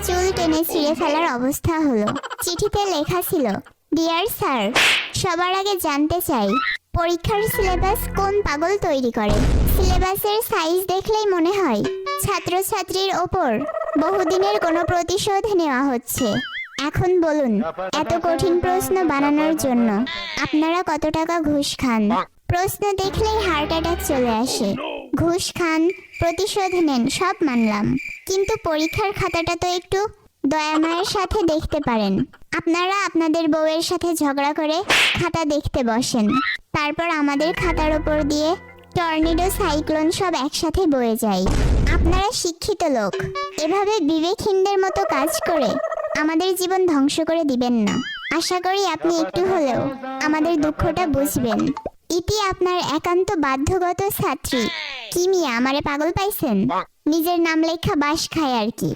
চুল টেনে ছিঁড়ে ফেলার অবস্থা হলো। চিঠিতে লেখা ছিল, ডিয়ার স্যার, সবার আগে জানতে চাই পরীক্ষার সিলেবাস কোন পাগল তৈরি করে? সিলেবাসের সাইজ দেখলেই মনে হয় ছাত্রছাত্রীর ওপর বহুদিনের কোনো প্রতিশোধ নেওয়া হচ্ছে। এখন বলুন, এত কঠিন প্রশ্ন বানানোর জন্য আপনারা কত টাকা ঘুষ খান? প্রশ্ন দেখলেই হার্ট অ্যাটাক চলে আসে। ঘুষ খান, প্রতিশোধ নেন, সব মানলাম, কিন্তু পরীক্ষার খাতাটা তো একটু দয়া মায়ের সাথে দেখতে পারেন। আপনারা আপনাদের বউয়ের সাথে ঝগড়া করে খাতা দেখতে বসেন, তারপর আমাদের খাতার ওপর দিয়ে টর্নেডো সাইক্লোন সব একসাথে বয়ে যায়। আপনারা শিক্ষিত লোক, এভাবে বিবেকহীনদের মতো কাজ করে আমাদের জীবন ধ্বংস করে দিবেন না। আশা করি আপনি একটু হলেও আমাদের দুঃখটা বুঝবেন। ইতি আপনার একান্ত বাধ্যগত ছাত্রী। কি মিয়া, আমারে পাগল পাইছেন? নিজের নাম লেখা বাস খায় আর কি।